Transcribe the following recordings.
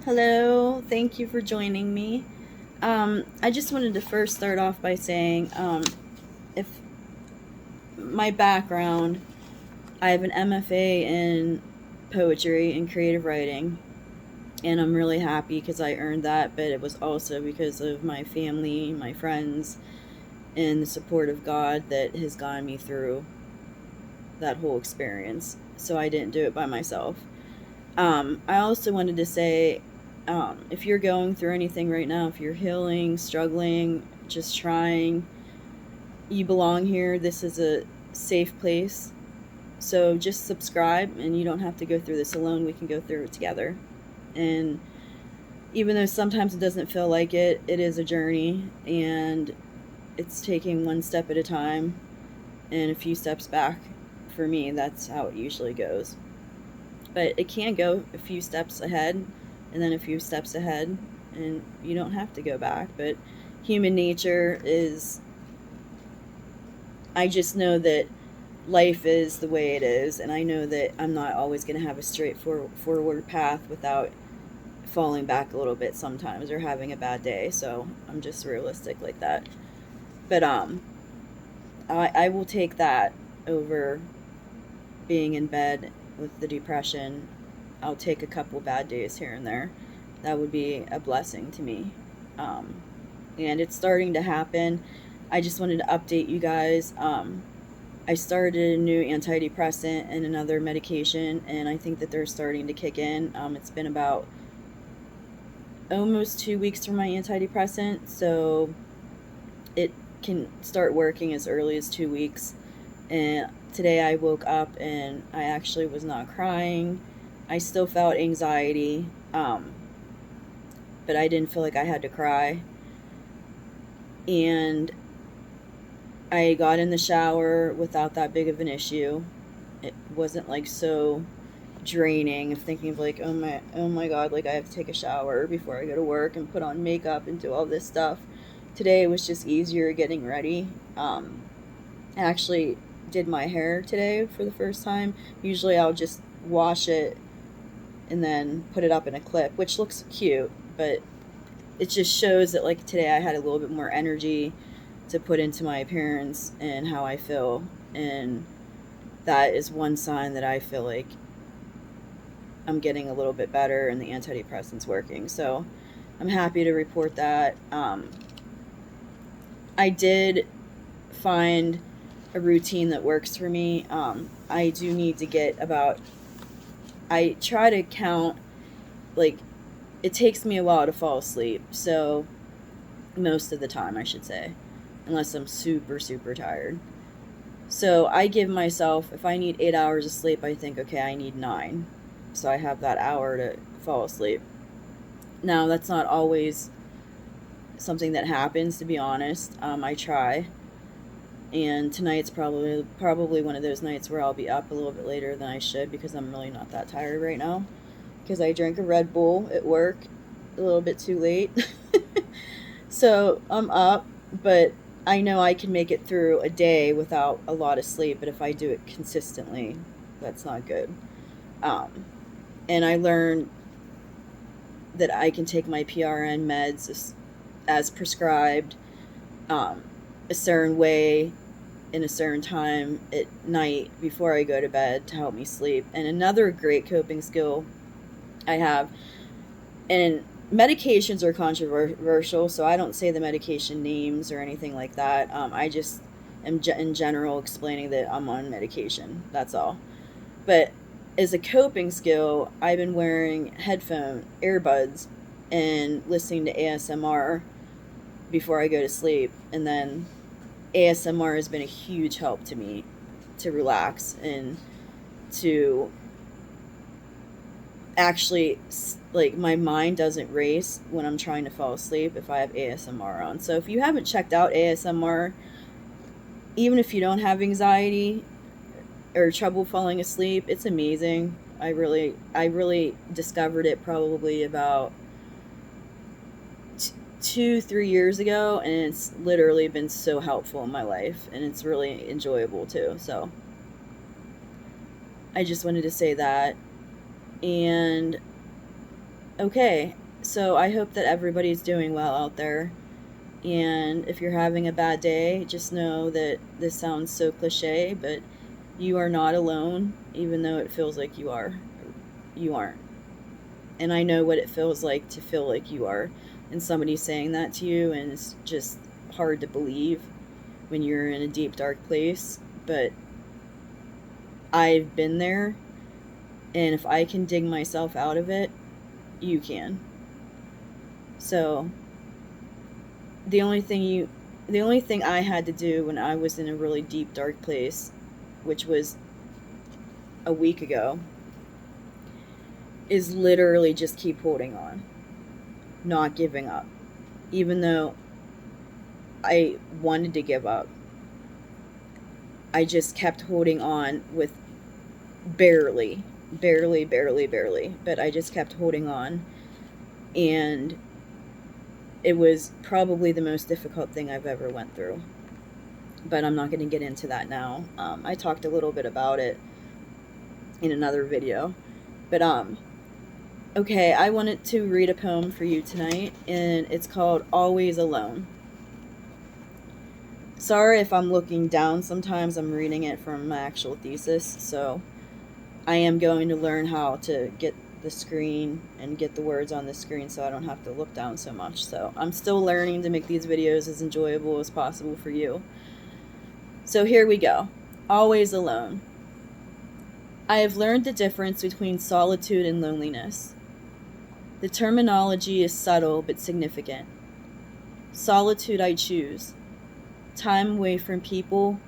Hello, thank you for joining me. I just wanted to first start off by saying if my background, I have an MFA in poetry and creative writing, and I'm really happy because I earned that, but it was also because of my family, my friends, and the support of God that has gotten me through that whole experience. So I didn't do it by myself. I also wanted to say if you're going through anything right now, if you're healing, struggling, just trying, you belong here. This is a safe place. So just subscribe, and you don't have to go through this alone. We can go through it together. And even though sometimes it doesn't feel like it, it is a journey, and it's taking one step at a time and a few steps back. For me, that's how it usually goes. But it can go a few steps ahead and then a few steps ahead, and you don't have to go back. But human nature is, I just know that life is the way it is, and I know that I'm not always going to have a straightforward path without falling back a little bit sometimes or having a bad day. So I'm just realistic like that. But I will take that over being in bed with the depression. I'll take a couple bad days here and there. That would be a blessing to me. Um, and it's starting to happen. I just wanted to update you guys. I started a new antidepressant and another medication, and I think that they're starting to kick in. It's been about almost 2 weeks from my antidepressant, so it can start working as early as 2 weeks. And today I woke up and I actually was not crying. I still felt anxiety, but I didn't feel like I had to cry. And I got in the shower without that big of an issue. It wasn't like so draining of thinking of like, oh my god, like I have to take a shower before I go to work and put on makeup and do all this stuff. Today it was just easier getting ready. I actually did my hair today for the first time. Usually I'll just wash it and then put it up in a clip, which looks cute, but it just shows that like today I had a little bit more energy to put into my appearance and how I feel. And that is one sign that I feel like I'm getting a little bit better and the antidepressant's working. So I'm happy to report that. I did find a routine that works for me. I do need to get about, I try to count, like, it takes me a while to fall asleep. So most of the time, I should say, unless I'm super, super tired. So I give myself, if I need 8 hours of sleep, I think, okay, I need nine. So I have that hour to fall asleep. Now, that's not always something that happens, to be honest. I try. And tonight's probably one of those nights where I'll be up a little bit later than I should because I'm really not that tired right now. Because I drank a Red Bull at work a little bit too late. So I'm up, but I know I can make it through a day without a lot of sleep, but if I do it consistently, that's not good. Um, and I learned that I can take my PRN meds as prescribed, um, a certain way in a certain time at night before I go to bed to help me sleep. And another great coping skill I have, and medications are controversial, so I don't say the medication names or anything like that. I just am in general explaining that I'm on medication. That's all. But as a coping skill, I've been wearing earbuds, and listening to ASMR before I go to sleep. And then ASMR has been a huge help to me to relax and to actually, like, my mind doesn't race when I'm trying to fall asleep if I have ASMR on. So if you haven't checked out ASMR, even if you don't have anxiety or trouble falling asleep, it's amazing. I really discovered it probably about 2 3 years ago, and it's literally been so helpful in my life, and it's really enjoyable too. So I just wanted to say that. And okay, so I hope that everybody's doing well out there. And if you're having a bad day, just know that this sounds so cliche, but you are not alone, even though it feels like you are. You aren't. And I know what it feels like to feel like you are. And somebody saying that to you, and it's just hard to believe when you're in a deep, dark place. But I've been there, and if I can dig myself out of it, you can. So the only thing I had to do when I was in a really deep, dark place, which was a week ago, is literally just keep holding on, not giving up. Even though I wanted to give up, I just kept holding on with barely, but I just kept holding on. And it was probably the most difficult thing I've ever went through. But I'm not going to get into that now. I talked a little bit about it in another video. But okay, I wanted to read a poem for you tonight, and it's called Always Alone. Sorry if I'm looking down sometimes. I'm reading it from my actual thesis, so I am going to learn how to get the screen and get the words on the screen so I don't have to look down so much. So I'm still learning to make these videos as enjoyable as possible for you. So here we go. Always alone. I have learned the difference between solitude and loneliness. The terminology is subtle but significant. Solitude I choose. Time away from people,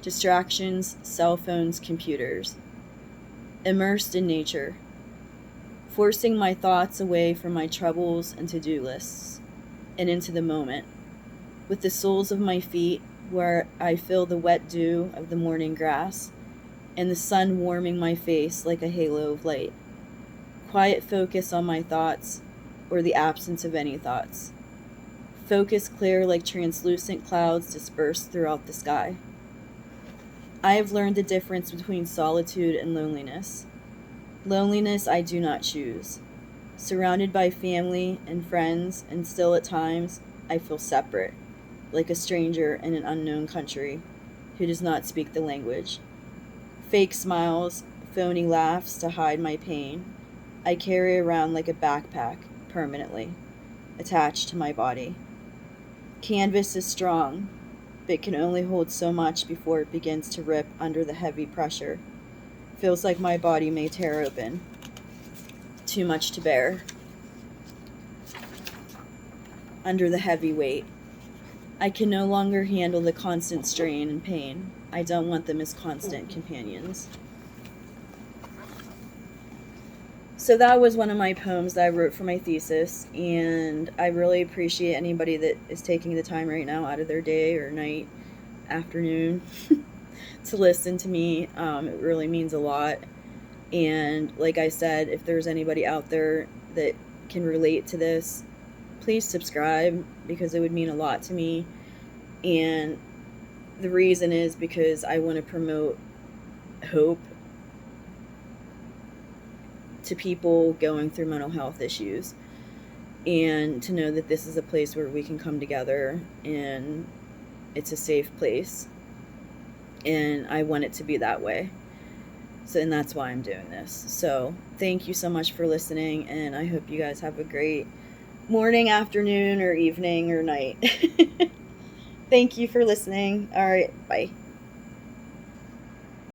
distractions, cell phones, computers. Immersed in nature. Forcing my thoughts away from my troubles and to-do lists, and into the moment, with the soles of my feet where I feel the wet dew of the morning grass, and the sun warming my face like a halo of light. Quiet focus on my thoughts, or the absence of any thoughts. Focus clear like translucent clouds dispersed throughout the sky. I have learned the difference between solitude and loneliness. Loneliness I do not choose. Surrounded by family and friends, and still at times, I feel separate, like a stranger in an unknown country who does not speak the language. Fake smiles, phony laughs to hide my pain, I carry around like a backpack, permanently, attached to my body. Canvas is strong, but can only hold so much before it begins to rip under the heavy pressure. Feels like my body may tear open. Too much to bear. Under the heavy weight. I can no longer handle the constant strain and pain. I don't want them as constant companions. So that was one of my poems that I wrote for my thesis, and I really appreciate anybody that is taking the time right now out of their day or night, afternoon, to listen to me. It really means a lot. And like I said, if there's anybody out there that can relate to this, please subscribe, because it would mean a lot to me. And the reason is because I want to promote hope to people going through mental health issues, and to know that this is a place where we can come together and it's a safe place, and I want it to be that way. So, and that's why I'm doing this. So thank you so much for listening, and I hope you guys have a great morning, afternoon, or evening, or night. Thank you for listening. All right, bye.